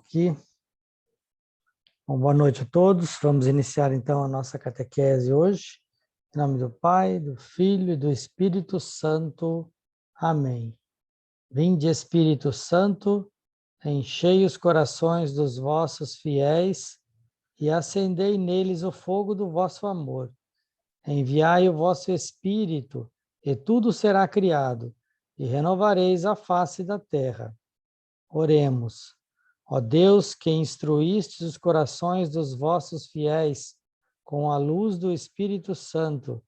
aqui. Bom, boa noite a todos. Vamos iniciar então a nossa catequese hoje. Em nome do Pai, do Filho e do Espírito Santo. Amém. Vinde, Espírito Santo, enchei os corações dos vossos fiéis e acendei neles o fogo do vosso amor. Enviai o vosso Espírito, e tudo será criado, e renovareis a face da terra. Oremos. Ó Deus, que instruístes os corações dos vossos fiéis com a luz do Espírito Santo,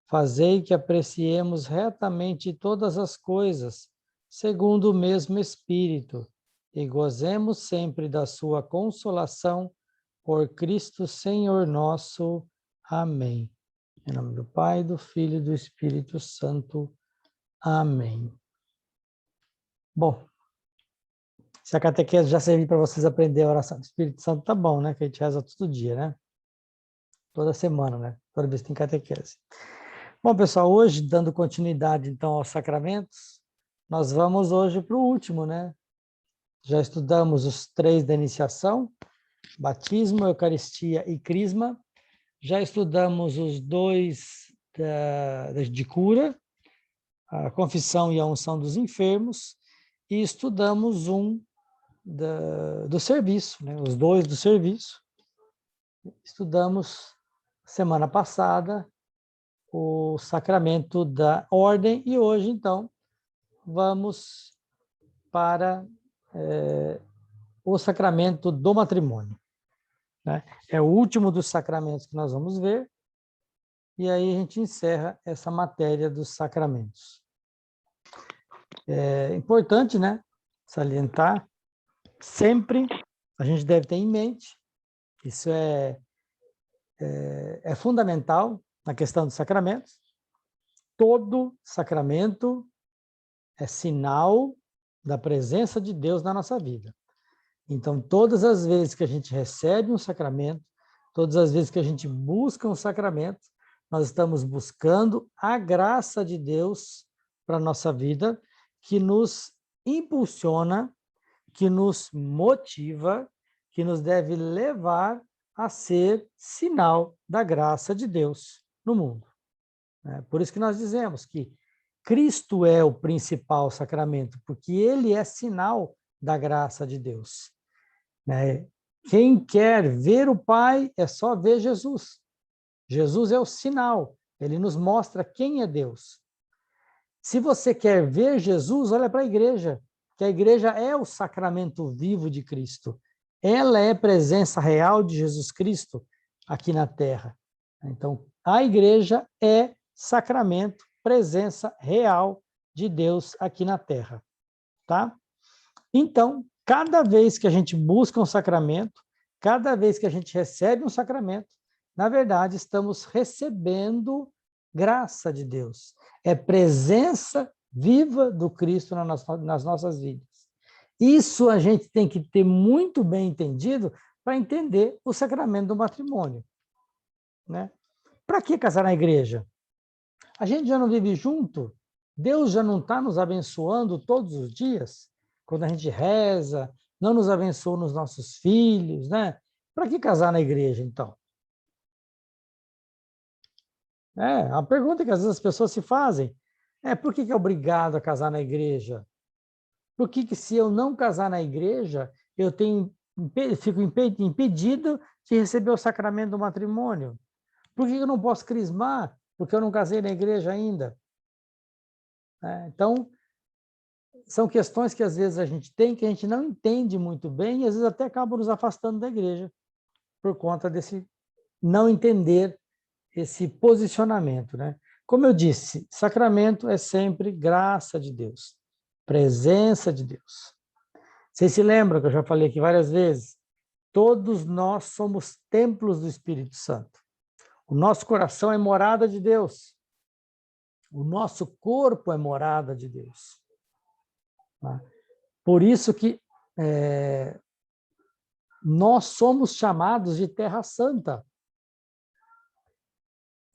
fazei que apreciemos retamente todas as coisas, segundo o mesmo Espírito, e gozemos sempre da sua consolação, por Cristo Senhor nosso. Amém. Em nome do Pai, do Filho e do Espírito Santo. Amém. Bom, se a catequese já serviu para vocês aprender a oração do Espírito Santo, tá bom, né? Que a gente reza todo dia, né? Toda semana, né? Toda vez que tem catequese. Bom, pessoal, hoje, dando continuidade, então, aos sacramentos, nós vamos hoje para o último, né? Já estudamos os 3 da iniciação, batismo, eucaristia e crisma. Já estudamos os 2 de cura, a confissão e a unção dos enfermos, e estudamos um do serviço, né? Os 2 do serviço. Estudamos semana passada o sacramento da ordem e hoje, então, vamos para o sacramento do matrimônio, né? É o último dos sacramentos que nós vamos ver e aí a gente encerra essa matéria dos sacramentos. É importante, né, salientar, sempre a gente deve ter em mente, isso é fundamental na questão dos sacramentos. Todo sacramento é sinal da presença de Deus na nossa vida. Então, todas as vezes que a gente recebe um sacramento, todas as vezes que a gente busca um sacramento, nós estamos buscando a graça de Deus para a nossa vida, que nos impulsiona, que nos motiva, que nos deve levar a ser sinal da graça de Deus no mundo. Por isso que nós dizemos que Cristo é o principal sacramento, porque ele é sinal da graça de Deus. Quem quer ver o Pai é só ver Jesus. Jesus é o sinal, ele nos mostra quem é Deus. Se você quer ver Jesus, olha para a igreja, que a igreja é o sacramento vivo de Cristo. Ela é presença real de Jesus Cristo aqui na terra. Então, a igreja é sacramento, presença real de Deus aqui na terra, tá? Então, cada vez que a gente busca um sacramento, cada vez que a gente recebe um sacramento, na verdade, estamos recebendo graça de Deus. É presença viva do Cristo nas nossas vidas. Isso a gente tem que ter muito bem entendido para entender o sacramento do matrimônio, né? Para que casar na igreja? A gente já não vive junto? Deus já não está nos abençoando todos os dias? Quando a gente reza, não nos abençoa nos nossos filhos, né? Para que casar na igreja, então? A pergunta que às vezes as pessoas se fazem por que é obrigado a casar na igreja? Por que se eu não casar na igreja, eu fico impedido de receber o sacramento do matrimônio? Por que eu não posso crismar? Porque eu não casei na igreja ainda. Então, são questões que às vezes a gente tem, que a gente não entende muito bem, e às vezes até acaba nos afastando da igreja, por conta desse não entender esse posicionamento, né? Como eu disse, sacramento é sempre graça de Deus, presença de Deus. Vocês se lembram que eu já falei aqui várias vezes? Todos nós somos templos do Espírito Santo. O nosso coração é morada de Deus. O nosso corpo é morada de Deus. Por isso que nós somos chamados de Terra Santa.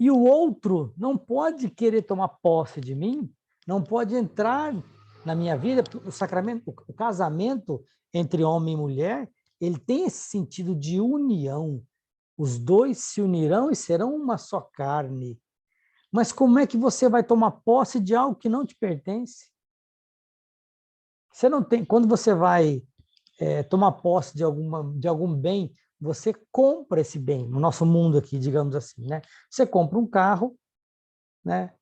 E o outro não pode querer tomar posse de mim, não pode entrar na minha vida, o sacramento, o casamento entre homem e mulher ele tem esse sentido de união. Os dois se unirão e serão uma só carne. Mas como é que você vai tomar posse de algo que não te pertence? Você não tem, quando você vai tomar posse de algum bem, você compra esse bem, no nosso mundo aqui, digamos assim, né? Você compra um carro, né?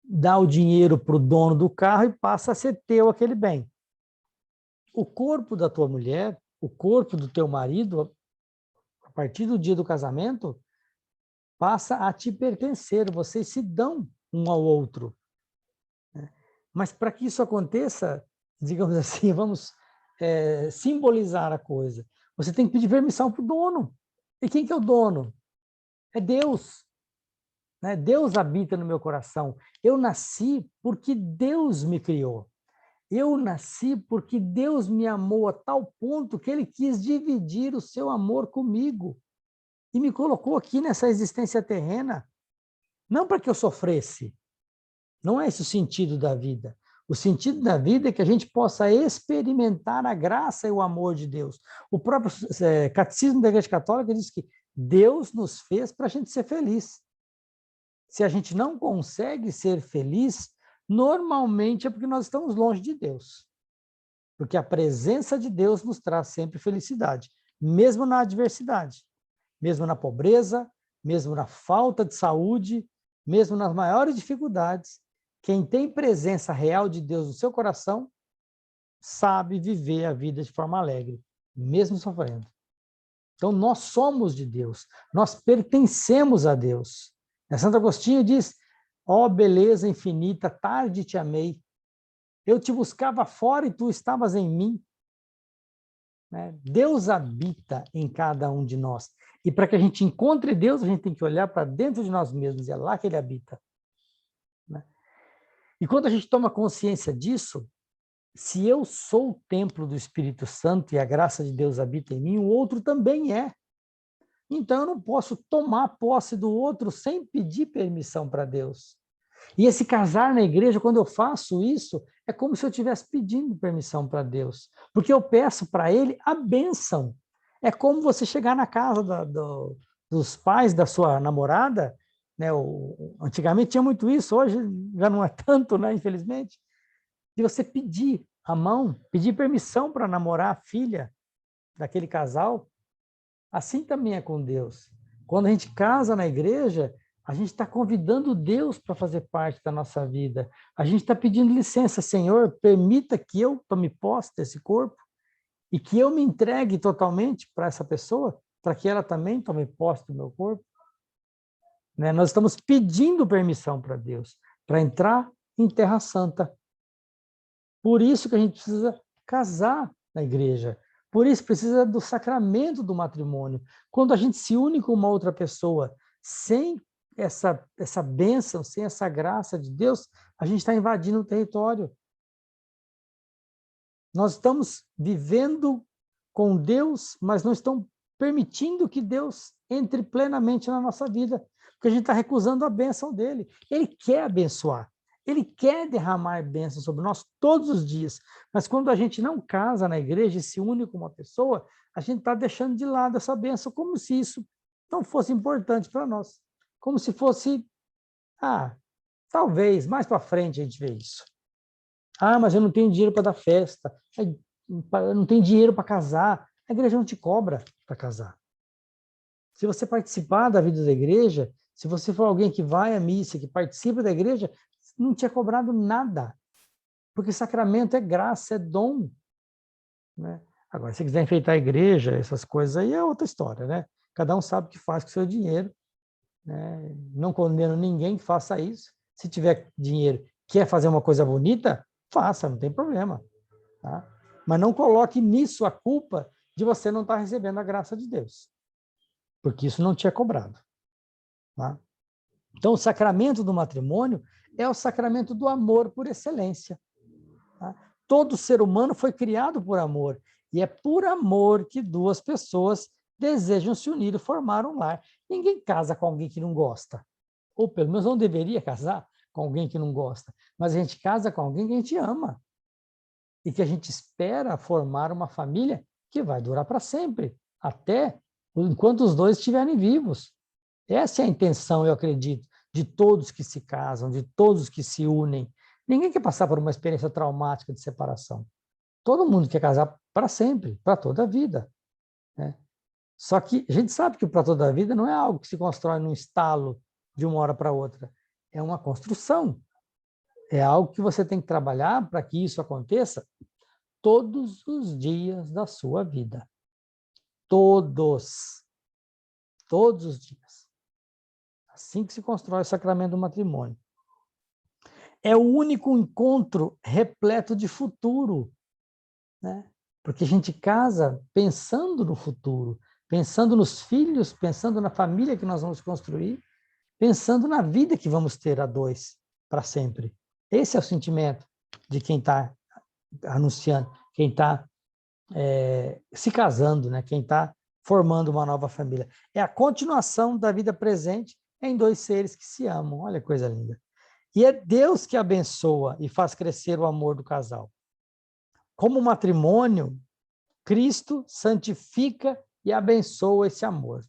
Dá o dinheiro para o dono do carro e passa a ser teu aquele bem. O corpo da tua mulher, o corpo do teu marido, a partir do dia do casamento, passa a te pertencer, vocês se dão um ao outro. Mas para que isso aconteça, digamos assim, vamos simbolizar a coisa. Você tem que pedir permissão para o dono. E quem que é o dono? É Deus. Né? Deus habita no meu coração. Eu nasci porque Deus me criou. Eu nasci porque Deus me amou a tal ponto que Ele quis dividir o seu amor comigo. E me colocou aqui nessa existência terrena, não para que eu sofresse. Não é esse o sentido da vida. O sentido da vida é que a gente possa experimentar a graça e o amor de Deus. O próprio Catecismo da Igreja Católica diz que Deus nos fez para a gente ser feliz. Se a gente não consegue ser feliz, normalmente é porque nós estamos longe de Deus. Porque a presença de Deus nos traz sempre felicidade, mesmo na adversidade, mesmo na pobreza, mesmo na falta de saúde, mesmo nas maiores dificuldades. Quem tem presença real de Deus no seu coração sabe viver a vida de forma alegre, mesmo sofrendo. Então, nós somos de Deus, nós pertencemos a Deus. Santo Agostinho diz, ó beleza infinita, tarde te amei. Eu te buscava fora e tu estavas em mim. Deus habita em cada um de nós. E para que a gente encontre Deus, a gente tem que olhar para dentro de nós mesmos, e é lá que Ele habita. E quando a gente toma consciência disso, se eu sou o templo do Espírito Santo e a graça de Deus habita em mim, o outro também é. Então eu não posso tomar posse do outro sem pedir permissão para Deus. E esse casar na igreja, quando eu faço isso, é como se eu estivesse pedindo permissão para Deus. Porque eu peço para Ele a bênção. É como você chegar na casa dos pais da sua namorada, né? Antigamente tinha muito isso, hoje já não é tanto, né? Infelizmente. De você pedir a mão, pedir permissão para namorar a filha daquele casal. Assim também é com Deus. Quando a gente casa na igreja, a gente está convidando Deus para fazer parte da nossa vida. A gente está pedindo licença, Senhor, permita que eu tome posse desse corpo e que eu me entregue totalmente para essa pessoa, para que ela também tome posse do meu corpo. Né? Nós estamos pedindo permissão para Deus, para entrar em Terra Santa. Por isso que a gente precisa casar na igreja. Por isso precisa do sacramento do matrimônio. Quando a gente se une com uma outra pessoa sem essa bênção, sem essa graça de Deus, a gente está invadindo o território. Nós estamos vivendo com Deus, mas não estamos permitindo que Deus entre plenamente na nossa vida, porque a gente está recusando a bênção dele. Ele quer abençoar, ele quer derramar bênção sobre nós todos os dias, mas quando a gente não casa na igreja e se une com uma pessoa, a gente está deixando de lado essa bênção, como se isso não fosse importante para nós. Como se fosse, talvez, mais para frente a gente vê isso. Mas eu não tenho dinheiro para dar festa, eu não tenho dinheiro para casar. A igreja não te cobra para casar. Se você participar da vida da igreja, se você for alguém que vai à missa, que participa da igreja, não tinha cobrado nada. Porque sacramento é graça, é dom. Né? Agora, se quiser enfeitar a igreja, essas coisas aí é outra história, né? Cada um sabe o que faz com o seu dinheiro. Né? Não condeno ninguém que faça isso. Se tiver dinheiro, quer fazer uma coisa bonita, faça, não tem problema. Tá? Mas não coloque nisso a culpa de você não estar recebendo a graça de Deus. Porque isso não tinha cobrado. Tá? Então, o sacramento do matrimônio é o sacramento do amor por excelência. Tá? Todo ser humano foi criado por amor. E é por amor que duas pessoas desejam se unir e formar um lar. Ninguém casa com alguém que não gosta. Ou pelo menos não deveria casar com alguém que não gosta. Mas a gente casa com alguém que a gente ama. E que a gente espera formar uma família que vai durar para sempre, até enquanto os dois estiverem vivos. Essa é a intenção, eu acredito, de todos que se casam, de todos que se unem. Ninguém quer passar por uma experiência traumática de separação. Todo mundo quer casar para sempre, para toda a vida, né? Só que a gente sabe que para toda a vida não é algo que se constrói num estalo de uma hora para outra. É uma construção. É algo que você tem que trabalhar para que isso aconteça todos os dias da sua vida. Todos. Todos os dias. Assim que se constrói o sacramento do matrimônio. É o único encontro repleto de futuro, né? Porque a gente casa pensando no futuro, pensando nos filhos, pensando na família que nós vamos construir, pensando na vida que vamos ter a dois para sempre. Esse é o sentimento de quem está anunciando, quem está se casando, né? Quem está formando uma nova família. É a continuação da vida presente em dois seres que se amam. Olha que coisa linda. E é Deus que abençoa e faz crescer o amor do casal. Como matrimônio, Cristo santifica e abençoa esse amor,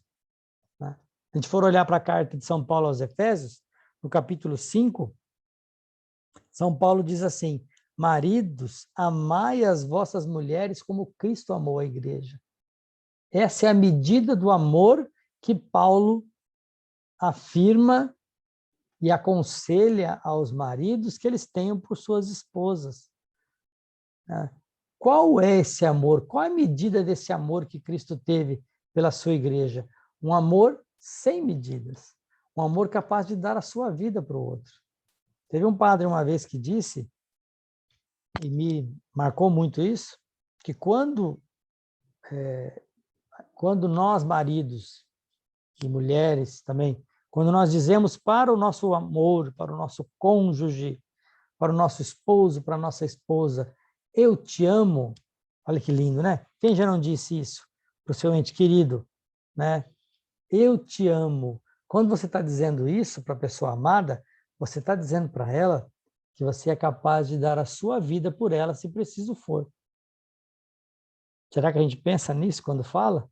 né? Se a gente for olhar para a carta de São Paulo aos Efésios, no capítulo 5, São Paulo diz assim: maridos, amai as vossas mulheres como Cristo amou a igreja. Essa é a medida do amor que Paulo afirma e aconselha aos maridos que eles tenham por suas esposas, né? Qual é esse amor? Qual é a medida desse amor que Cristo teve pela sua igreja? Um amor sem medidas. Um amor capaz de dar a sua vida para o outro. Teve um padre uma vez que disse, e me marcou muito isso, que quando nós, maridos e mulheres também, quando nós dizemos para o nosso amor, para o nosso cônjuge, para o nosso esposo, para a nossa esposa, eu te amo. Olha que lindo, né? Quem já não disse isso para o seu ente querido, né? Eu te amo. Quando você está dizendo isso para a pessoa amada, você está dizendo para ela que você é capaz de dar a sua vida por ela, se preciso for. Será que a gente pensa nisso quando fala?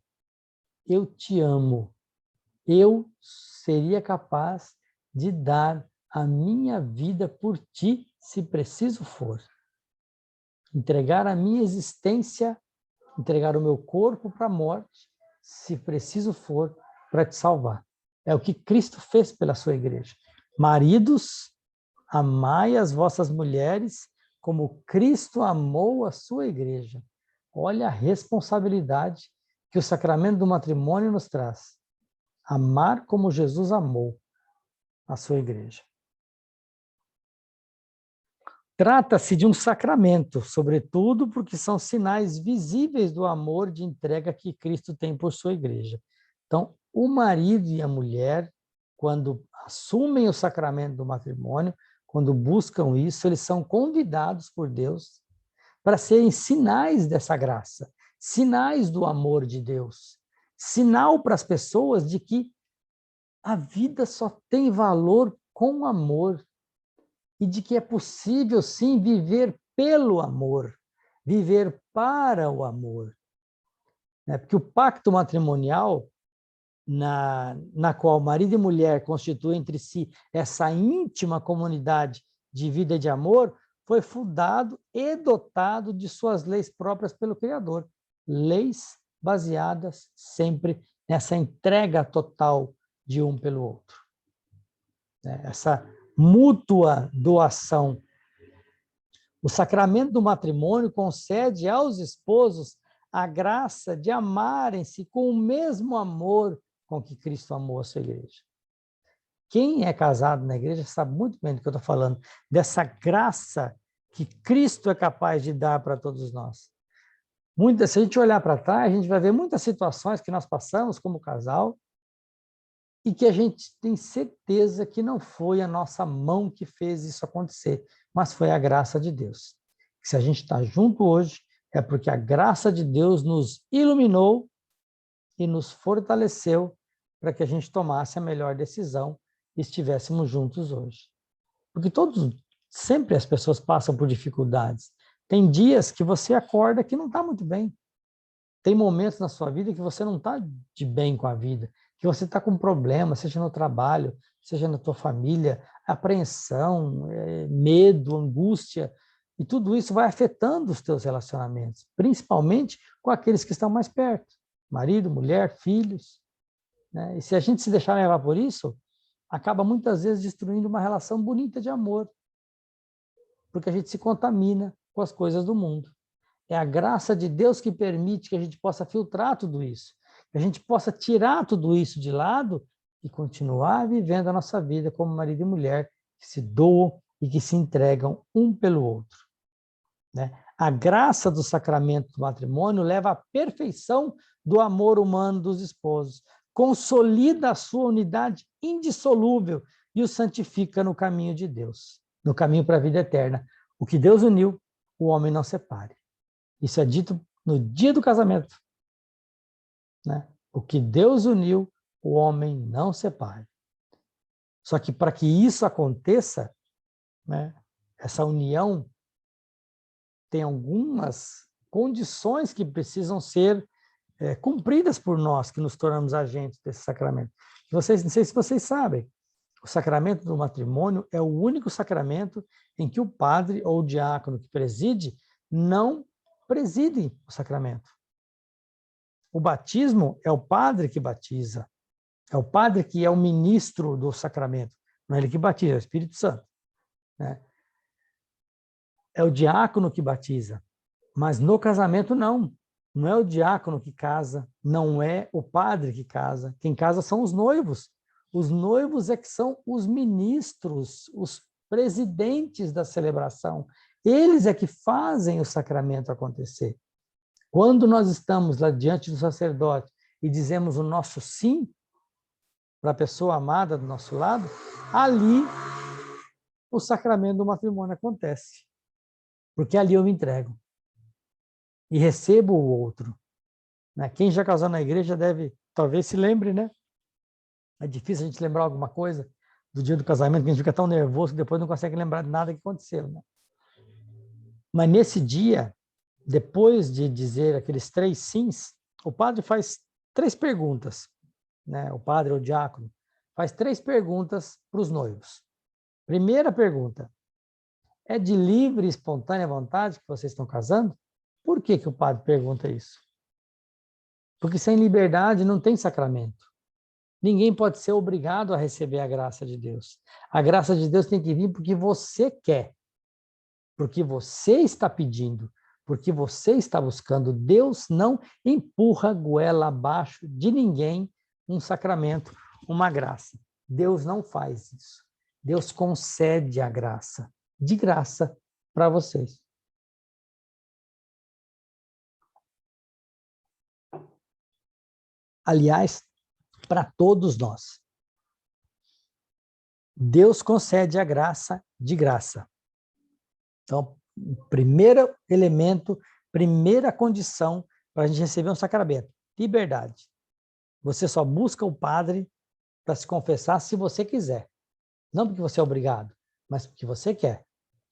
Eu te amo. Eu seria capaz de dar a minha vida por ti, se preciso for. Entregar a minha existência, entregar o meu corpo para a morte, se preciso for, para te salvar. É o que Cristo fez pela sua igreja. Maridos, amai as vossas mulheres como Cristo amou a sua igreja. Olha a responsabilidade que o sacramento do matrimônio nos traz. Amar como Jesus amou a sua igreja. Trata-se de um sacramento, sobretudo porque são sinais visíveis do amor de entrega que Cristo tem por sua igreja. Então, o marido e a mulher, quando assumem o sacramento do matrimônio, quando buscam isso, eles são convidados por Deus para serem sinais dessa graça, sinais do amor de Deus, sinal para as pessoas de que a vida só tem valor com amor e de que é possível, sim, viver pelo amor, viver para o amor. Porque o pacto matrimonial, na qual marido e mulher constituem entre si essa íntima comunidade de vida e de amor, foi fundado e dotado de suas leis próprias pelo Criador. Leis baseadas sempre nessa entrega total de um pelo outro. Essa mútua doação. O sacramento do matrimônio concede aos esposos a graça de amarem-se com o mesmo amor com que Cristo amou a sua igreja. Quem é casado na igreja sabe muito bem do que eu estou falando, dessa graça que Cristo é capaz de dar para todos nós. Se a gente olhar para trás, a gente vai ver muitas situações que nós passamos como casal e que a gente tem certeza que não foi a nossa mão que fez isso acontecer, mas foi a graça de Deus. Se a gente está junto hoje, é porque a graça de Deus nos iluminou e nos fortaleceu para que a gente tomasse a melhor decisão e estivéssemos juntos hoje. Porque sempre as pessoas passam por dificuldades. Tem dias que você acorda que não está muito bem. Tem momentos na sua vida que você não está de bem com a vida, que você está com problema, seja no trabalho, seja na tua família, apreensão, medo, angústia, e tudo isso vai afetando os teus relacionamentos, principalmente com aqueles que estão mais perto, marido, mulher, filhos, né? E se a gente se deixar levar por isso, acaba muitas vezes destruindo uma relação bonita de amor, porque a gente se contamina com as coisas do mundo. É a graça de Deus que permite que a gente possa filtrar tudo isso, que a gente possa tirar tudo isso de lado e continuar vivendo a nossa vida como marido e mulher que se doam e que se entregam um pelo outro, né? A graça do sacramento do matrimônio leva à perfeição do amor humano dos esposos, consolida a sua unidade indissolúvel e o santifica no caminho de Deus, no caminho para a vida eterna. O que Deus uniu, o homem não separe. Isso é dito no dia do casamento, né? O que Deus uniu, o homem não separe. Só que para que isso aconteça, né, essa união tem algumas condições que precisam ser cumpridas por nós, que nos tornamos agentes desse sacramento. Vocês, não sei se vocês sabem, o sacramento do matrimônio é o único sacramento em que o padre ou o diácono que preside não preside o sacramento. O batismo é o padre que batiza, é o padre que é o ministro do sacramento, não é ele que batiza, é o Espírito Santo, né? É o diácono que batiza, mas no casamento não. Não é o diácono que casa, não é o padre que casa. Quem casa são os noivos. Os noivos é que são os ministros, os presidentes da celebração. Eles é que fazem o sacramento acontecer. Quando nós estamos lá diante do sacerdote e dizemos o nosso sim para a pessoa amada do nosso lado, ali o sacramento do matrimônio acontece. Porque ali eu me entrego e recebo o outro. Quem já casou na igreja deve, talvez se lembre, né? É difícil a gente lembrar alguma coisa do dia do casamento, que a gente fica tão nervoso que depois não consegue lembrar de nada que aconteceu, né? Mas nesse dia, depois de dizer aqueles 3 sims, o padre faz 3 perguntas, né? O padre ou o diácono faz 3 perguntas para os noivos. Primeira pergunta: é de livre e espontânea vontade que vocês estão casando? Por que o padre pergunta isso? Porque sem liberdade não tem sacramento. Ninguém pode ser obrigado a receber a graça de Deus. A graça de Deus tem que vir porque você quer, porque você está pedindo, porque você está buscando. Deus não empurra goela abaixo de ninguém um sacramento, uma graça. Deus não faz isso. Deus concede a graça, de graça, para vocês. Aliás, para todos nós. Deus concede a graça de graça. Então, primeiro elemento, primeira condição para a gente receber um sacramento: liberdade. Você só busca o padre para se confessar se você quiser. Não porque você é obrigado, mas porque você quer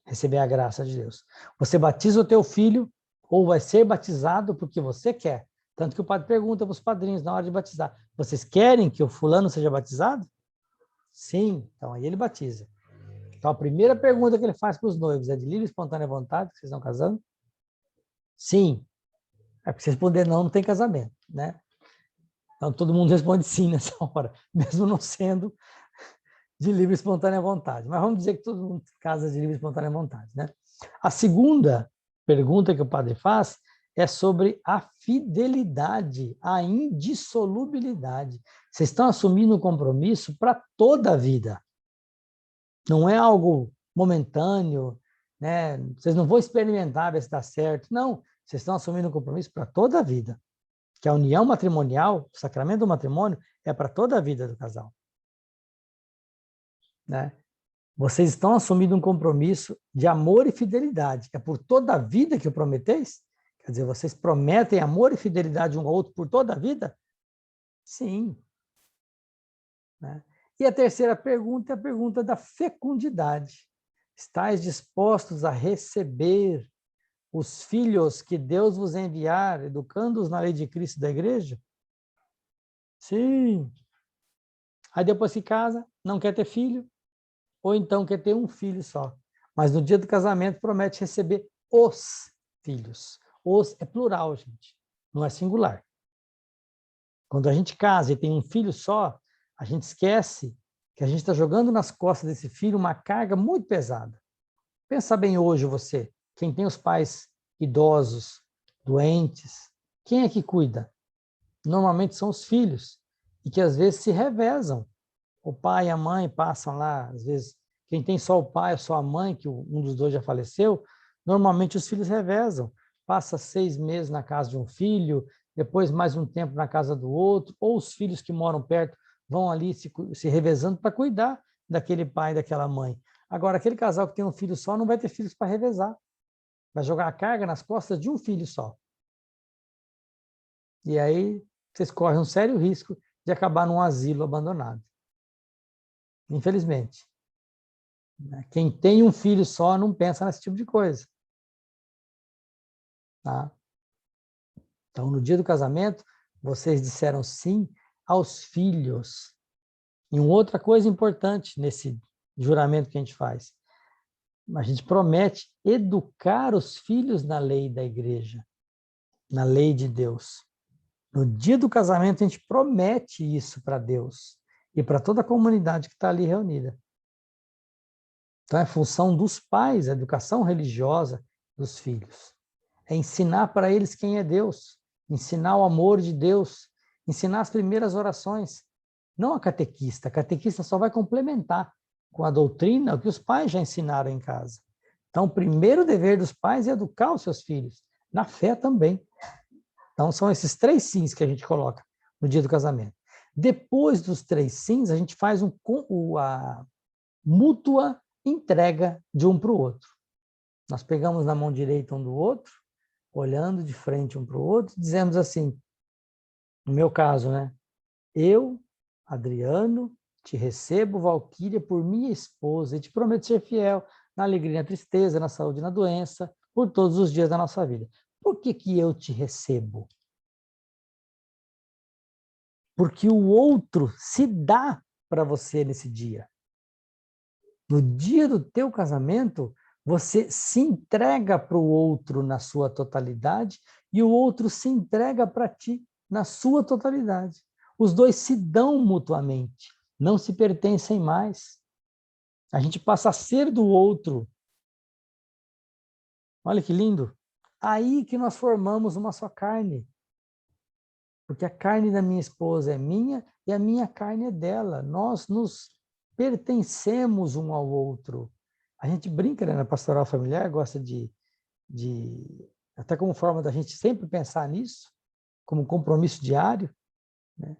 receber a graça de Deus. Você batiza o teu filho ou vai ser batizado porque você quer. Tanto que o padre pergunta para os padrinhos na hora de batizar: vocês querem que o fulano seja batizado? Sim, então aí ele batiza. Então a primeira pergunta que ele faz para os noivos é: de livre e espontânea vontade que vocês estão casando? Sim. É porque se responder não, não tem casamento, né? Então todo mundo responde sim nessa hora, mesmo não sendo de livre e espontânea vontade. Mas vamos dizer que todo mundo casa de livre e espontânea vontade, né? A segunda pergunta que o padre faz é sobre a fidelidade, a indissolubilidade. Vocês estão assumindo um compromisso para toda a vida. Não é algo momentâneo, né? Vocês não vão experimentar ver se dá certo. Não, vocês estão assumindo um compromisso para toda a vida. Que a união matrimonial, o sacramento do matrimônio, é para toda a vida do casal. Né? Vocês estão assumindo um compromisso de amor e fidelidade. É por toda a vida que o prometeis? Quer dizer, vocês prometem amor e fidelidade um ao outro por toda a vida? Sim. Né? E a terceira pergunta é a pergunta da fecundidade. Estais dispostos a receber os filhos que Deus vos enviar, educando-os na lei de Cristo e da igreja? Sim. Aí depois se casa, não quer ter filho, ou então quer ter um filho só. Mas no dia do casamento promete receber os filhos. Os é plural, gente, não é singular. Quando a gente casa e tem um filho só, a gente esquece que a gente está jogando nas costas desse filho uma carga muito pesada. Pensa bem hoje você, quem tem os pais idosos, doentes, quem é que cuida? Normalmente são os filhos, e que às vezes se revezam. O pai e a mãe passam lá, às vezes, quem tem só o pai ou só a mãe, que um dos dois já faleceu, normalmente os filhos revezam. Passa 6 meses na casa de um filho, depois mais um tempo na casa do outro, ou os filhos que moram perto vão ali se revezando para cuidar daquele pai e daquela mãe. Agora, aquele casal que tem um filho só não vai ter filhos para revezar. Vai jogar a carga nas costas de um filho só. E aí vocês correm um sério risco de acabar num asilo abandonado. Infelizmente. Quem tem um filho só não pensa nesse tipo de coisa. Tá? Então, no dia do casamento, vocês disseram sim aos filhos. E uma outra coisa importante nesse juramento que a gente faz, a gente promete educar os filhos na lei da igreja, na lei de Deus. No dia do casamento, a gente promete isso para Deus e para toda a comunidade que está ali reunida. Então, é função dos pais, a educação religiosa dos filhos. É ensinar para eles quem é Deus, ensinar o amor de Deus, ensinar as primeiras orações. Não a catequista. A catequista só vai complementar com a doutrina o que os pais já ensinaram em casa. Então, o primeiro dever dos pais é educar os seus filhos, na fé também. Então, são esses 3 sims que a gente coloca no dia do casamento. Depois dos 3 sims, a gente faz a mútua entrega de um para o outro. Nós pegamos na mão direita um do outro, olhando de frente um para o outro, dizemos assim, no meu caso, né? Eu, Adriano, te recebo, Valquíria, por minha esposa, e te prometo ser fiel na alegria e na tristeza, na saúde e na doença, por todos os dias da nossa vida. Por que que eu te recebo? Porque o outro se dá para você nesse dia. No dia do teu casamento, você se entrega para o outro na sua totalidade e o outro se entrega para ti na sua totalidade. Os dois se dão mutuamente, não se pertencem mais. A gente passa a ser do outro. Olha que lindo. Aí que nós formamos uma só carne. Porque a carne da minha esposa é minha e a minha carne é dela. Nós nos pertencemos um ao outro. A gente brinca, né, na pastoral familiar, gosta até como forma da gente sempre pensar nisso, como um compromisso diário. Né?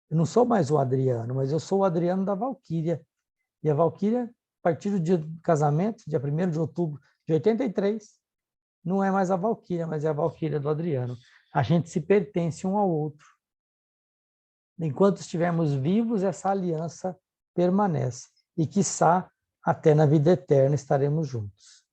Eu não sou mais o Adriano, mas eu sou o Adriano da Valquíria. E a Valquíria, a partir do dia do casamento, dia 1º de outubro de 83, não é mais a Valquíria, mas é a Valquíria do Adriano. A gente se pertence um ao outro. Enquanto estivermos vivos, essa aliança permanece. E, quiçá, até na vida eterna estaremos juntos.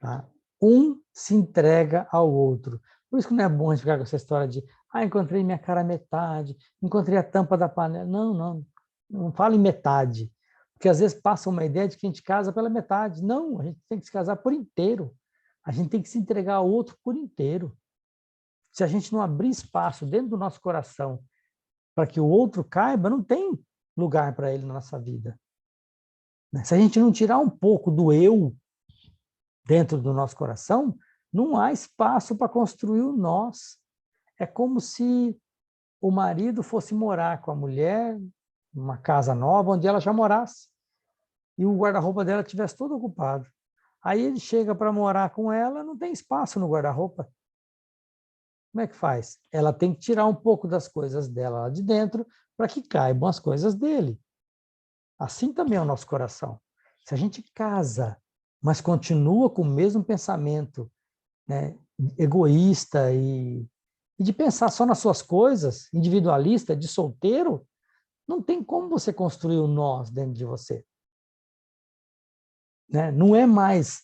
Tá? Um se entrega ao outro. Por isso que não é bom a gente ficar com essa história de encontrei minha cara metade, encontrei a tampa da panela. Não fala em metade. Porque às vezes passa uma ideia de que a gente casa pela metade. Não, a gente tem que se casar por inteiro. A gente tem que se entregar ao outro por inteiro. Se a gente não abrir espaço dentro do nosso coração para que o outro caiba, não tem lugar para ele na nossa vida. Se a gente não tirar um pouco do eu dentro do nosso coração, não há espaço para construir o nós. É como se o marido fosse morar com a mulher numa casa nova, onde ela já morasse, e o guarda-roupa dela estivesse todo ocupado. Aí ele chega para morar com ela, não tem espaço no guarda-roupa. Como é que faz? Ela tem que tirar um pouco das coisas dela lá de dentro para que caibam as coisas dele. Assim também é o nosso coração. Se a gente casa, mas continua com o mesmo pensamento, né, egoísta e de pensar só nas suas coisas, individualista, de solteiro, não tem como você construir o nós dentro de você. Né? Não é mais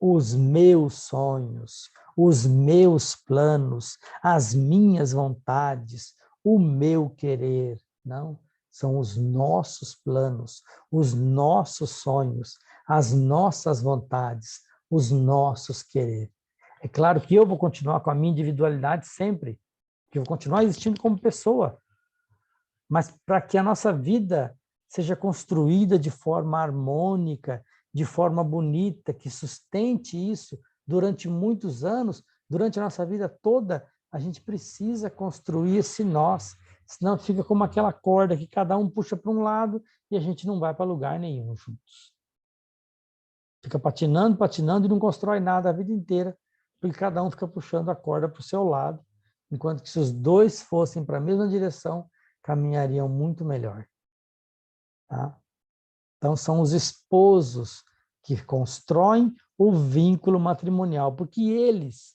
os meus sonhos, os meus planos, as minhas vontades, o meu querer. Não, são os nossos planos, os nossos sonhos, as nossas vontades, os nossos querer. É claro que eu vou continuar com a minha individualidade sempre, que eu vou continuar existindo como pessoa, mas para que a nossa vida seja construída de forma harmônica, de forma bonita, que sustente isso durante muitos anos, durante a nossa vida toda, a gente precisa construir esse nós, senão fica como aquela corda que cada um puxa para um lado e a gente não vai para lugar nenhum juntos. Fica patinando, patinando e não constrói nada a vida inteira, porque cada um fica puxando a corda para o seu lado, enquanto que se os dois fossem para a mesma direção, caminhariam muito melhor. Tá? Então, são os esposos que constroem o vínculo matrimonial, porque eles,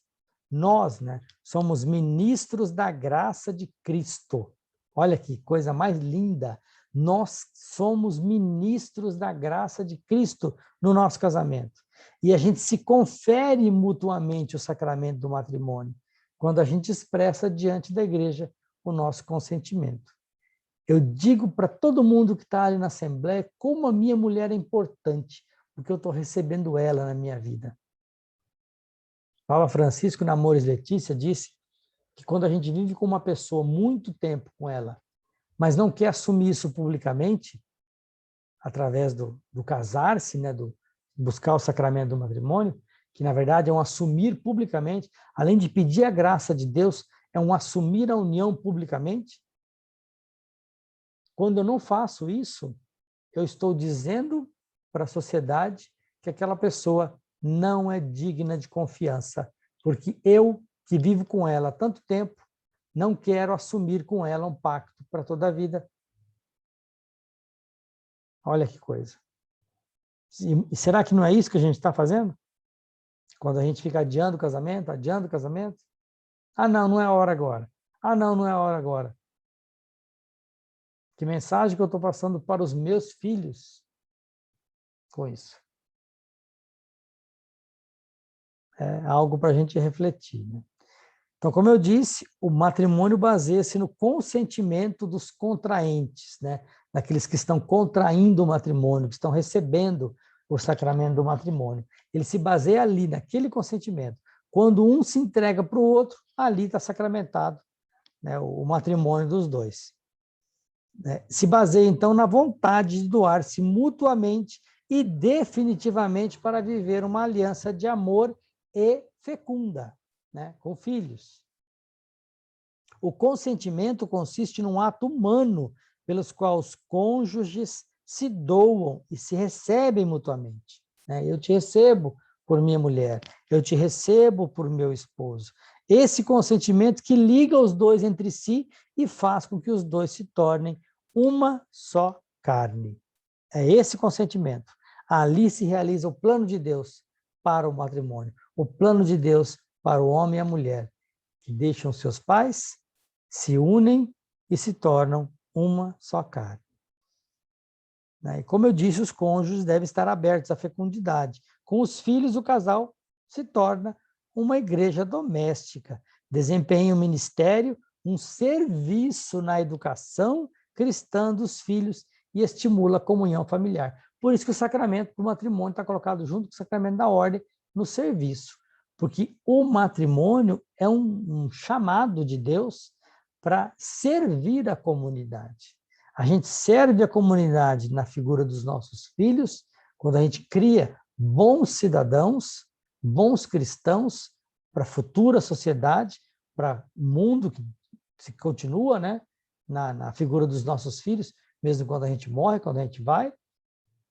nós, né, somos ministros da graça de Cristo. Olha que coisa mais linda! Nós somos ministros da graça de Cristo no nosso casamento. E a gente se confere mutuamente o sacramento do matrimônio, quando a gente expressa diante da igreja o nosso consentimento. Eu digo para todo mundo que está ali na Assembleia como a minha mulher é importante, porque eu estou recebendo ela na minha vida. Papa Francisco, na Amoris Laetitia, disse que quando a gente vive com uma pessoa muito tempo com ela, mas não quer assumir isso publicamente, através do casar-se, né, do buscar o sacramento do matrimônio, que na verdade é um assumir publicamente, além de pedir a graça de Deus, é um assumir a união publicamente. Quando eu não faço isso, eu estou dizendo para a sociedade que aquela pessoa não é digna de confiança, porque eu, que vivo com ela há tanto tempo, não quero assumir com ela um pacto para toda a vida. Olha que coisa. E será que não é isso que a gente está fazendo? Quando a gente fica adiando o casamento, adiando o casamento? Ah, não, não é a hora agora. Ah, não, não é a hora agora. Que mensagem que eu estou passando para os meus filhos com isso? É algo para a gente refletir, né? Então, como eu disse, o matrimônio baseia-se no consentimento dos contraentes, né? Daqueles que estão contraindo o matrimônio, que estão recebendo o sacramento do matrimônio. Ele se baseia ali, naquele consentimento. Quando um se entrega para o outro, ali está sacramentado, né, o matrimônio dos dois. Se baseia, então, na vontade de doar-se mutuamente e definitivamente para viver uma aliança de amor e fecunda, né, com filhos. O consentimento consiste num ato humano pelos quais os cônjuges se doam e se recebem mutuamente. Né? Eu te recebo por minha mulher, eu te recebo por meu esposo. Esse consentimento que liga os dois entre si e faz com que os dois se tornem uma só carne. É esse consentimento. Ali se realiza o plano de Deus para o matrimônio, o plano de Deus para o homem e a mulher, que deixam seus pais, se unem e se tornam uma só carne. E como eu disse, os cônjuges devem estar abertos à fecundidade. Com os filhos, o casal se torna uma igreja doméstica, desempenha um ministério, um serviço na educação cristã dos filhos e estimula a comunhão familiar. Por isso que o sacramento do matrimônio está colocado junto com o sacramento da ordem no serviço, porque o matrimônio é um chamado de Deus para servir a comunidade. A gente serve a comunidade na figura dos nossos filhos, quando a gente cria bons cidadãos, bons cristãos para a futura sociedade, para o mundo que se continua, né, na figura dos nossos filhos, mesmo quando a gente morre, quando a gente vai,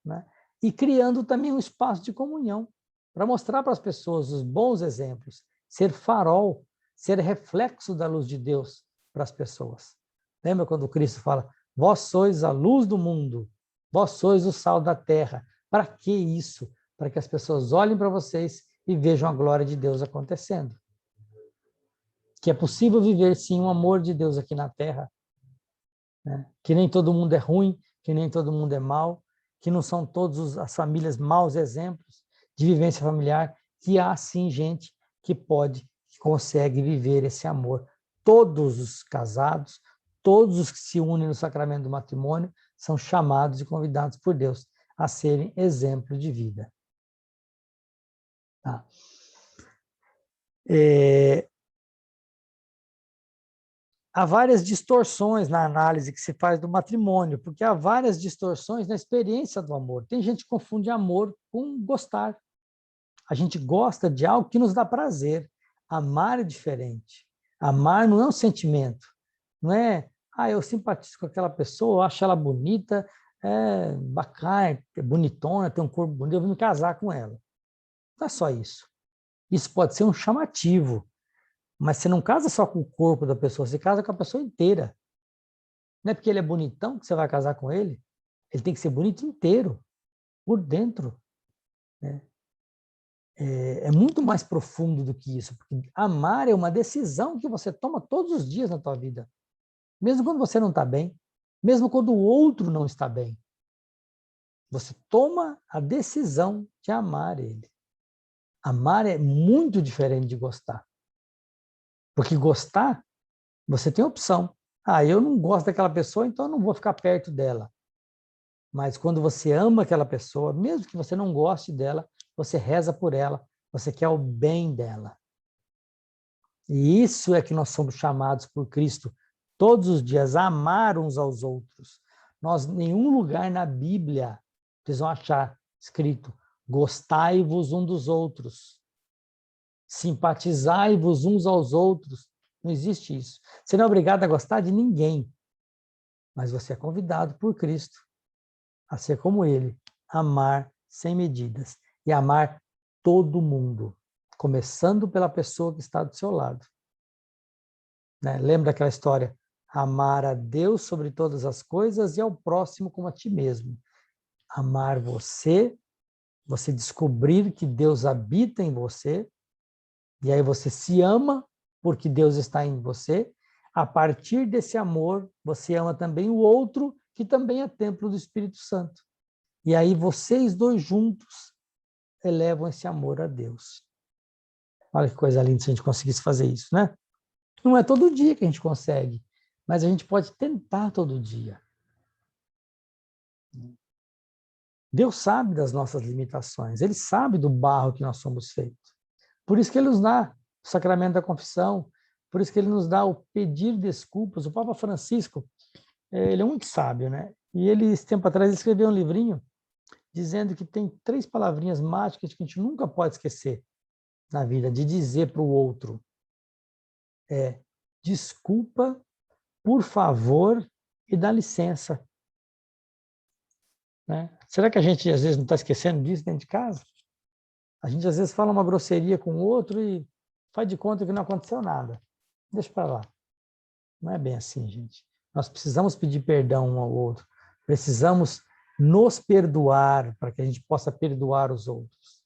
né, e criando também um espaço de comunhão, para mostrar para as pessoas os bons exemplos, ser farol, ser reflexo da luz de Deus para as pessoas. Lembra quando Cristo fala: vós sois a luz do mundo, vós sois o sal da terra. Para que isso? Para que as pessoas olhem para vocês e vejam a glória de Deus acontecendo. Que é possível viver, sim, o amor de Deus aqui na terra. Né? Que nem todo mundo é ruim, que nem todo mundo é mau, que não são todas as famílias maus exemplos de vivência familiar, que há sim gente que pode, que consegue viver esse amor. Todos os casados, todos os que se unem no sacramento do matrimônio são chamados e convidados por Deus a serem exemplo de vida. Tá? Há várias distorções na análise que se faz do matrimônio, porque há várias distorções na experiência do amor. Tem gente que confunde amor com gostar. A gente gosta de algo que nos dá prazer. Amar é diferente. Amar não é um sentimento. Não é, eu simpatizo com aquela pessoa, eu acho ela bonita, é bacana, é bonitona, tem um corpo bonito, eu vou me casar com ela. Não é só isso. Isso pode ser um chamativo. Mas você não casa só com o corpo da pessoa, você casa com a pessoa inteira. Não é porque ele é bonitão que você vai casar com ele. Ele tem que ser bonito inteiro, por dentro. Né? É muito mais profundo do que isso. Porque amar é uma decisão que você toma todos os dias na tua vida. Mesmo quando você não está bem. Mesmo quando o outro não está bem. Você toma a decisão de amar ele. Amar é muito diferente de gostar. Porque gostar, você tem opção. Eu não gosto daquela pessoa, então eu não vou ficar perto dela. Mas quando você ama aquela pessoa, mesmo que você não goste dela, você reza por ela, você quer o bem dela. E isso é que nós somos chamados por Cristo todos os dias, a amar uns aos outros. Nós, em nenhum lugar na Bíblia, vocês vão achar escrito, gostai-vos um dos outros, simpatizai-vos uns aos outros. Não existe isso. Você não é obrigado a gostar de ninguém, mas você é convidado por Cristo a ser como ele, amar sem medidas e amar todo mundo, começando pela pessoa que está do seu lado. Né? Lembra aquela história? Amar a Deus sobre todas as coisas e ao próximo como a ti mesmo. Amar você, você descobrir que Deus habita em você, e aí você se ama porque Deus está em você. A partir desse amor, você ama também o outro, que também é templo do Espírito Santo. E aí vocês dois juntos elevam esse amor a Deus. Olha que coisa linda se a gente conseguisse fazer isso, né? Não é todo dia que a gente consegue, mas a gente pode tentar todo dia. Deus sabe das nossas limitações, Ele sabe do barro que nós somos feitos. Por isso que Ele nos dá o sacramento da confissão, por isso que Ele nos dá o pedir desculpas. O Papa Francisco, ele é muito sábio, né? E ele, esse tempo atrás, escreveu um livrinho dizendo que tem 3 palavrinhas mágicas que a gente nunca pode esquecer na vida, de dizer para o outro. Desculpa, por favor e dá licença. Né? Será que a gente, às vezes, não está esquecendo disso dentro de casa? A gente, às vezes, fala uma grosseria com o outro e faz de conta que não aconteceu nada. Deixa para lá. Não é bem assim, gente. Nós precisamos pedir perdão um ao outro. Precisamos nos perdoar para que a gente possa perdoar os outros.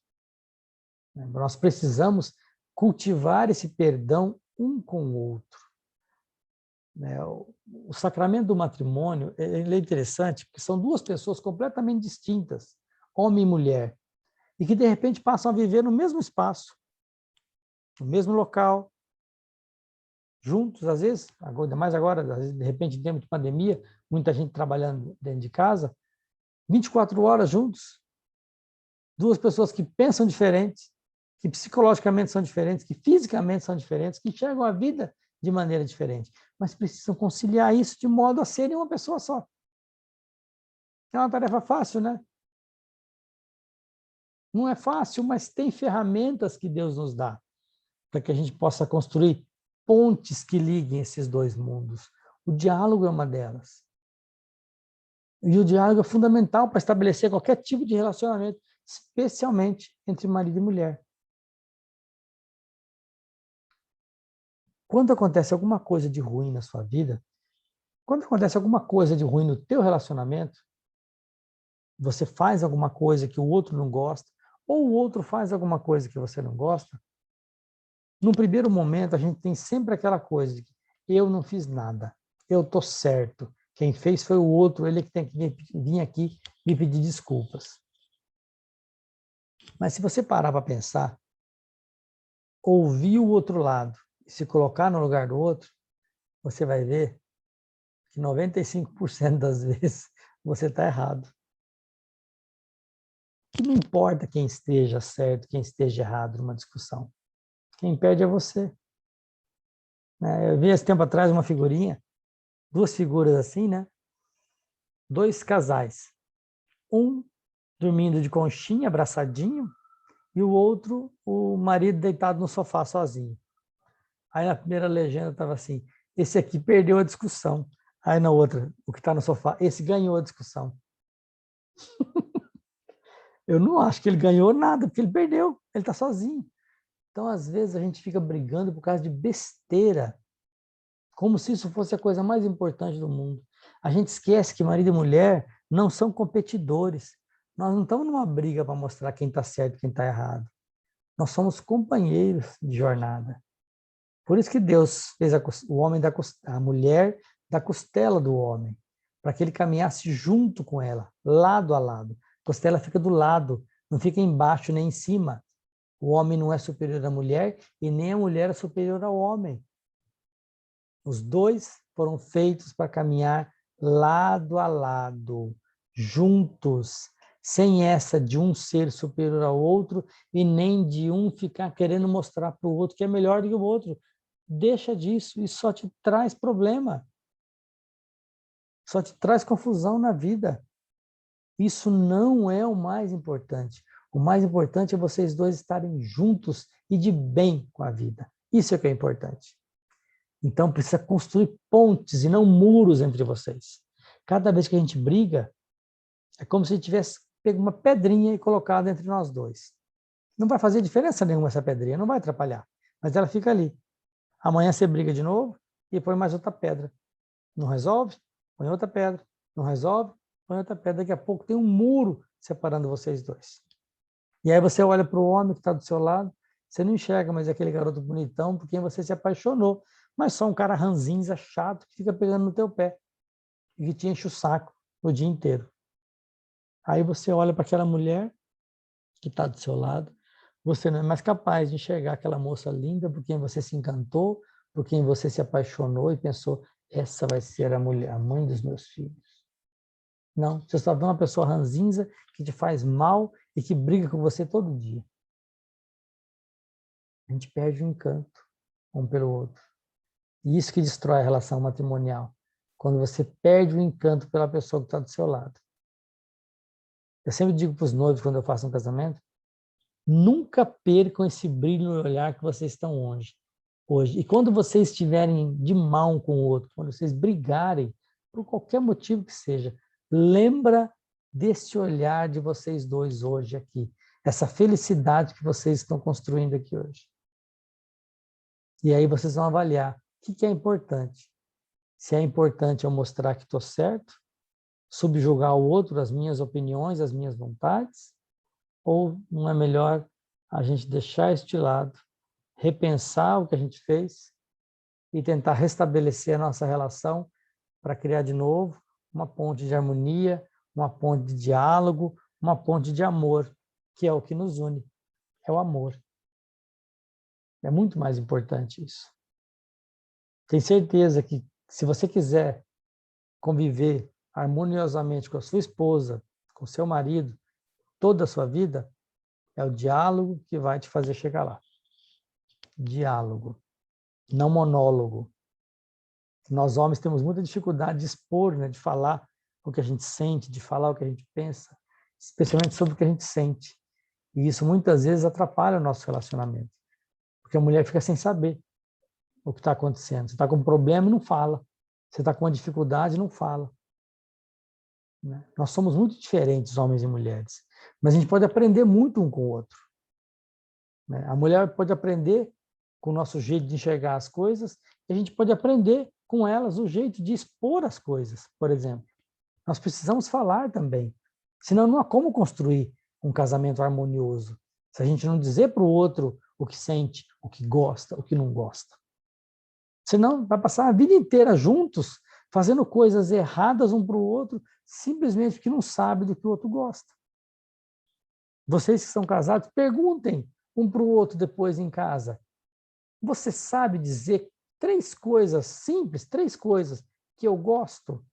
Nós precisamos cultivar esse perdão um com o outro. O sacramento do matrimônio ele é interessante, porque são 2 pessoas completamente distintas, homem e mulher, e que de repente passam a viver no mesmo espaço, no mesmo local, juntos, às vezes, ainda mais agora, às vezes, de repente, em tempo de pandemia, muita gente trabalhando dentro de casa, 24 horas juntos. 2 pessoas que pensam diferentes, que psicologicamente são diferentes, que fisicamente são diferentes, que enxergam a vida de maneira diferente, mas precisam conciliar isso de modo a serem uma pessoa só. É uma tarefa fácil, né? Não é fácil, mas tem ferramentas que Deus nos dá para que a gente possa construir pontes que liguem esses 2 mundos. O diálogo é uma delas. E o diálogo é fundamental para estabelecer qualquer tipo de relacionamento, especialmente entre marido e mulher. Quando acontece alguma coisa de ruim na sua vida, quando acontece alguma coisa de ruim no teu relacionamento, você faz alguma coisa que o outro não gosta, ou o outro faz alguma coisa que você não gosta, no primeiro momento a gente tem sempre aquela coisa de que eu não fiz nada, eu estou certo, quem fez foi o outro, ele que tem que vir aqui me pedir desculpas. Mas se você parar para pensar, ouvir o outro lado e se colocar no lugar do outro, você vai ver que 95% das vezes você está errado. Que não importa quem esteja certo, quem esteja errado numa discussão. Quem perde é você. Eu vi esse tempo atrás uma figurinha, duas figuras assim, né? Dois casais. Um dormindo de conchinha, abraçadinho, e o outro, o marido deitado no sofá sozinho. Aí na primeira legenda estava assim, esse aqui perdeu a discussão. Aí na outra, o que está no sofá, esse ganhou a discussão. Eu não acho que ele ganhou nada, porque ele perdeu, ele está sozinho. Então, às vezes, a gente fica brigando por causa de besteira, como se isso fosse a coisa mais importante do mundo. A gente esquece que marido e mulher não são competidores. Nós não estamos numa briga para mostrar quem está certo e quem está errado. Nós somos companheiros de jornada. Por isso que Deus fez o homem a mulher da costela do homem, para que ele caminhasse junto com ela, lado a lado. A costela fica do lado, não fica embaixo nem em cima. O homem não é superior à mulher e nem a mulher é superior ao homem. Os dois foram feitos para caminhar lado a lado, juntos, sem essa de um ser superior ao outro e nem de um ficar querendo mostrar para o outro que é melhor do que o outro. Deixa disso, isso só te traz problema. Só te traz confusão na vida. Isso não é o mais importante. O mais importante é vocês dois estarem juntos e de bem com a vida. Isso é que é importante. Então precisa construir pontes e não muros entre vocês. Cada vez que a gente briga, é como se tivesse pego uma pedrinha e colocado entre nós dois. Não vai fazer diferença nenhuma essa pedrinha, não vai atrapalhar. Mas ela fica ali. Amanhã você briga de novo e põe mais outra pedra. Não resolve? Põe outra pedra. Não resolve? Põe outra pedra. Daqui a pouco tem um muro separando vocês dois. E aí você olha para o homem que está do seu lado, você não enxerga mais aquele garoto bonitão por quem você se apaixonou, mas só um cara ranzinza, chato, que fica pegando no teu pé e que te enche o saco o dia inteiro. Aí você olha para aquela mulher que está do seu lado, você não é mais capaz de enxergar aquela moça linda por quem você se encantou, por quem você se apaixonou e pensou, essa vai ser a mulher, a mãe dos meus filhos. Não, você só vê uma pessoa ranzinza que te faz mal e que briga com você todo dia. A gente perde o encanto um pelo outro. E isso que destrói a relação matrimonial. Quando você perde o encanto pela pessoa que está do seu lado. Eu sempre digo para os noivos, quando eu faço um casamento, nunca percam esse brilho no olhar que vocês estão hoje. E quando vocês estiverem de mal um com o outro, quando vocês brigarem, por qualquer motivo que seja, lembra desse olhar de vocês dois hoje aqui. Essa felicidade que vocês estão construindo aqui hoje. E aí vocês vão avaliar o que é importante. Se é importante eu mostrar que estou certo, subjugar o outro, as minhas opiniões, as minhas vontades, ou não é melhor a gente deixar isso de lado, repensar o que a gente fez e tentar restabelecer a nossa relação para criar de novo uma ponte de harmonia, uma ponte de diálogo, uma ponte de amor, que é o que nos une, é o amor. É muito mais importante isso. Tenho certeza que se você quiser conviver harmoniosamente com a sua esposa, com o seu marido, toda a sua vida, é o diálogo que vai te fazer chegar lá. Diálogo, não monólogo. Nós homens temos muita dificuldade de expor, né, de falar o que a gente sente, de falar o que a gente pensa, especialmente sobre o que a gente sente. E isso muitas vezes atrapalha o nosso relacionamento, porque a mulher fica sem saber o que está acontecendo. Você está com um problema e não fala. Você está com uma dificuldade e não fala. Né? Nós somos muito diferentes, homens e mulheres, mas a gente pode aprender muito um com o outro. Né? A mulher pode aprender com o nosso jeito de enxergar as coisas, e a gente pode aprender com elas o jeito de expor as coisas, por exemplo. Nós precisamos falar também, senão não há como construir um casamento harmonioso, se a gente não dizer para o outro o que sente, o que gosta, o que não gosta. Senão vai passar a vida inteira juntos, fazendo coisas erradas um para o outro, simplesmente porque não sabe do que o outro gosta. Vocês que são casados, perguntem um para o outro depois em casa. Você sabe dizer 3 coisas simples, 3 coisas que eu gosto,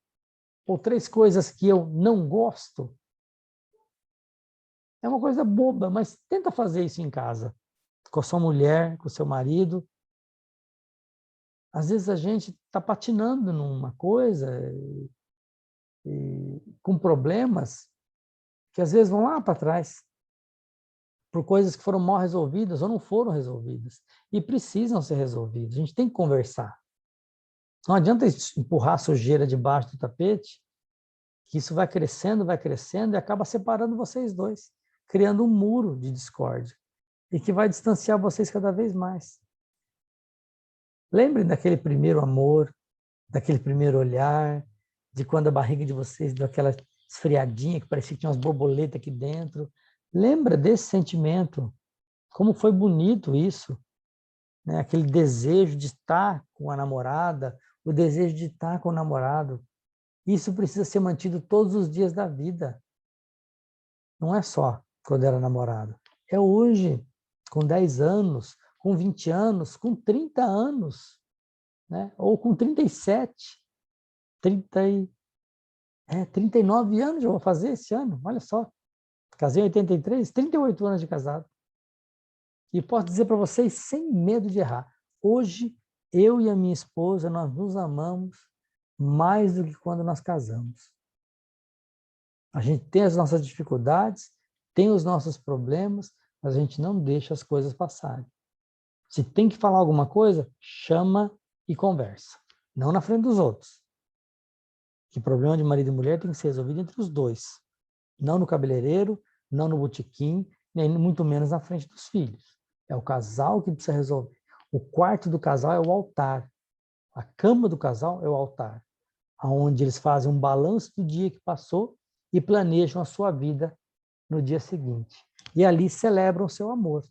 ou 3 coisas que eu não gosto? É uma coisa boba, mas tenta fazer isso em casa, com a sua mulher, com o seu marido. Às vezes a gente está patinando numa coisa e com problemas que às vezes vão lá para trás, por coisas que foram mal resolvidas ou não foram resolvidas e precisam ser resolvidas. A gente tem que conversar. Não adianta empurrar a sujeira debaixo do tapete, que isso vai crescendo e acaba separando vocês dois, criando um muro de discórdia e que vai distanciar vocês cada vez mais. Lembrem daquele primeiro amor, daquele primeiro olhar, de quando a barriga de vocês deu aquela esfriadinha que parecia que tinha umas borboletas aqui dentro. Lembra desse sentimento, como foi bonito isso, né? Aquele desejo de estar com a namorada, o desejo de estar com o namorado. Isso precisa ser mantido todos os dias da vida. Não é só quando era namorado. É hoje, com 10 anos, com 20 anos, com 30 anos, né? Ou com 37, 39 anos eu vou fazer esse ano, olha só. Casei em 83, 38 anos de casado. E posso dizer para vocês, sem medo de errar, hoje eu e a minha esposa, nós nos amamos mais do que quando nós casamos. A gente tem as nossas dificuldades, tem os nossos problemas, mas a gente não deixa as coisas passarem. Se tem que falar alguma coisa, chama e conversa. Não na frente dos outros. Que problema de marido e mulher tem que ser resolvido entre os dois. Não no cabeleireiro, não no botequim, nem muito menos na frente dos filhos. É o casal que precisa resolver. O quarto do casal é o altar. A cama do casal é o altar, onde eles fazem um balanço do dia que passou e planejam a sua vida no dia seguinte. E ali celebram o seu amor.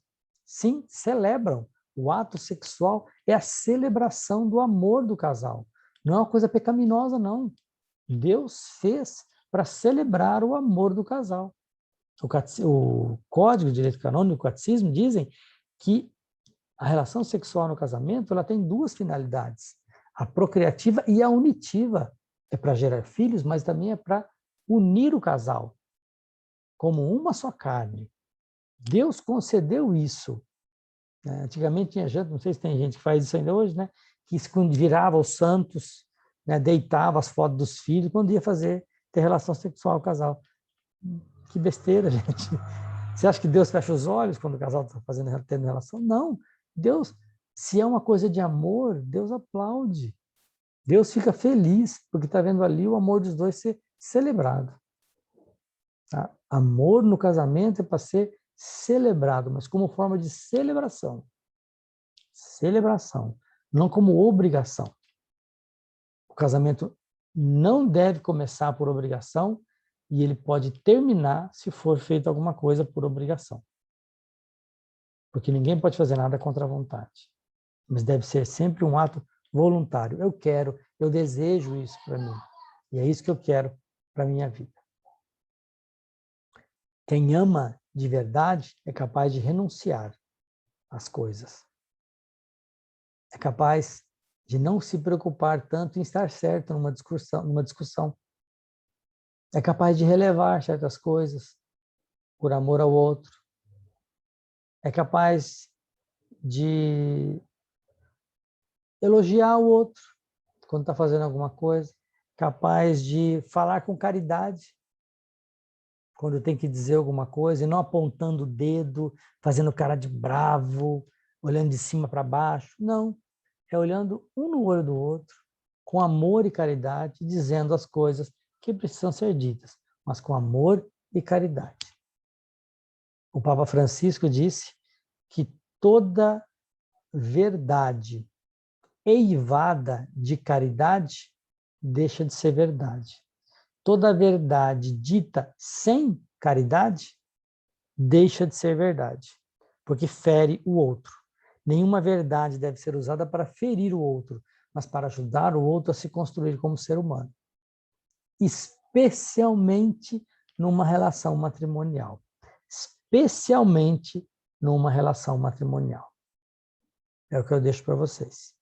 Sim, celebram. O ato sexual é a celebração do amor do casal. Não é uma coisa pecaminosa, não. Deus fez para celebrar o amor do casal. O Código de Direito Canônico e o Catecismo dizem que a relação sexual no casamento ela tem 2 finalidades. A procriativa e a unitiva. É para gerar filhos, mas também é para unir o casal como uma só carne. Deus concedeu isso. Antigamente tinha gente, não sei se tem gente que faz isso ainda hoje, né? Que virava os santos, né? Deitava as fotos dos filhos quando ia ter relação sexual com o casal. Que besteira, gente. Você acha que Deus fecha os olhos quando o casal está tendo relação? Não. Deus, se é uma coisa de amor, Deus aplaude. Deus fica feliz porque está vendo ali o amor dos dois ser celebrado. Tá? Amor no casamento é para ser celebrado, mas como forma de celebração. Celebração, não como obrigação. O casamento não deve começar por obrigação e ele pode terminar se for feito alguma coisa por obrigação. Porque ninguém pode fazer nada contra a vontade. Mas deve ser sempre um ato voluntário. Eu quero, eu desejo isso para mim. E é isso que eu quero para a minha vida. Quem ama de verdade é capaz de renunciar às coisas. É capaz de não se preocupar tanto em estar certo numa discussão. É capaz de relevar certas coisas por amor ao outro. É capaz de elogiar o outro quando está fazendo alguma coisa. Capaz de falar com caridade quando tem que dizer alguma coisa e não apontando o dedo, fazendo cara de bravo, olhando de cima para baixo. Não. É olhando um no olho do outro, com amor e caridade, dizendo as coisas que precisam ser ditas, mas com amor e caridade. O Papa Francisco disse que toda verdade eivada de caridade deixa de ser verdade. Toda verdade dita sem caridade deixa de ser verdade, porque fere o outro. Nenhuma verdade deve ser usada para ferir o outro, mas para ajudar o outro a se construir como ser humano. Especialmente numa relação matrimonial. Especialmente numa relação matrimonial. É o que eu deixo para vocês.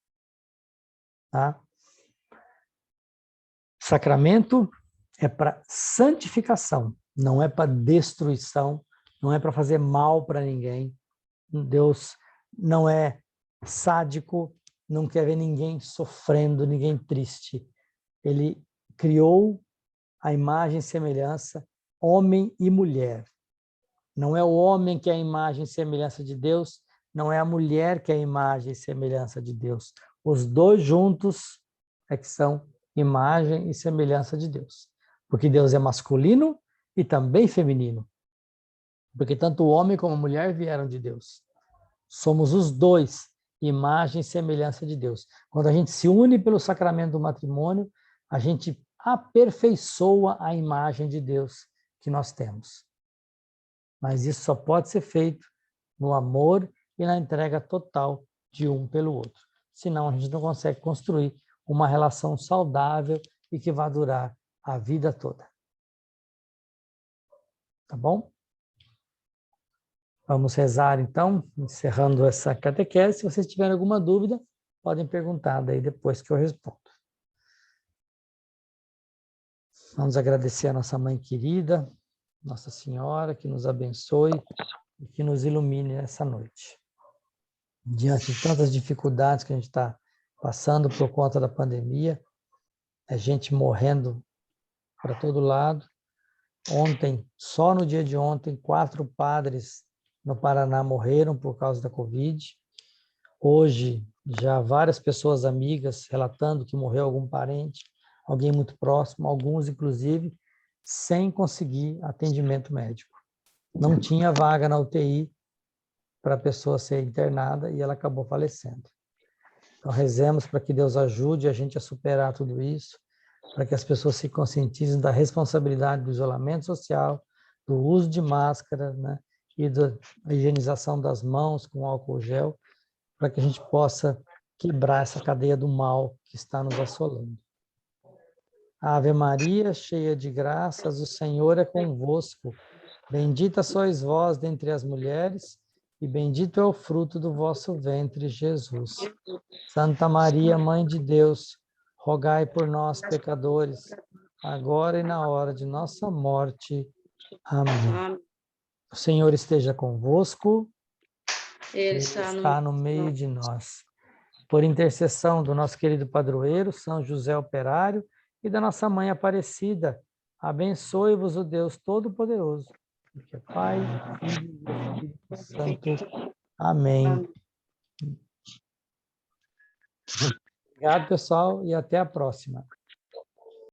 Tá? Sacramento é para santificação, não é para destruição, não é para fazer mal para ninguém. Deus não é sádico, não quer ver ninguém sofrendo, ninguém triste. Ele criou a imagem e semelhança, homem e mulher. Não é o homem que é a imagem e semelhança de Deus, não é a mulher que é a imagem e semelhança de Deus. Os dois juntos é que são imagem e semelhança de Deus. Porque Deus é masculino e também feminino. Porque tanto o homem como a mulher vieram de Deus. Somos os dois, imagem e semelhança de Deus. Quando a gente se une pelo sacramento do matrimônio, a gente aperfeiçoa a imagem de Deus que nós temos. Mas isso só pode ser feito no amor e na entrega total de um pelo outro. Senão a gente não consegue construir uma relação saudável e que vai durar a vida toda. Tá bom? Vamos rezar então, encerrando essa catequese. Se vocês tiverem alguma dúvida, podem perguntar daí depois que eu respondo. Vamos agradecer a nossa mãe querida, Nossa Senhora, que nos abençoe e que nos ilumine nessa noite. Diante de tantas dificuldades que a gente está passando por conta da pandemia, a gente morrendo para todo lado. Ontem, só no dia de ontem, 4 padres no Paraná morreram por causa da Covid. Hoje, já várias pessoas amigas relatando que morreu algum parente, alguém muito próximo, alguns, inclusive, sem conseguir atendimento médico. Não tinha vaga na UTI para a pessoa ser internada e ela acabou falecendo. Então, rezemos para que Deus ajude a gente a superar tudo isso, para que as pessoas se conscientizem da responsabilidade do isolamento social, do uso de máscara, né, e da higienização das mãos com álcool gel, para que a gente possa quebrar essa cadeia do mal que está nos assolando. Ave Maria, cheia de graças, o Senhor é convosco. Bendita sois vós dentre as mulheres, e bendito é o fruto do vosso ventre, Jesus. Santa Maria, Mãe de Deus, rogai por nós, pecadores, agora e na hora de nossa morte. Amém. O Senhor esteja convosco, Ele está no meio de nós. Por intercessão do nosso querido padroeiro, São José Operário, e da nossa Mãe Aparecida, abençoe-vos o Deus Todo-Poderoso, que é Pai, Filho e Espírito Santo. Amém. Obrigado, pessoal, e até a próxima.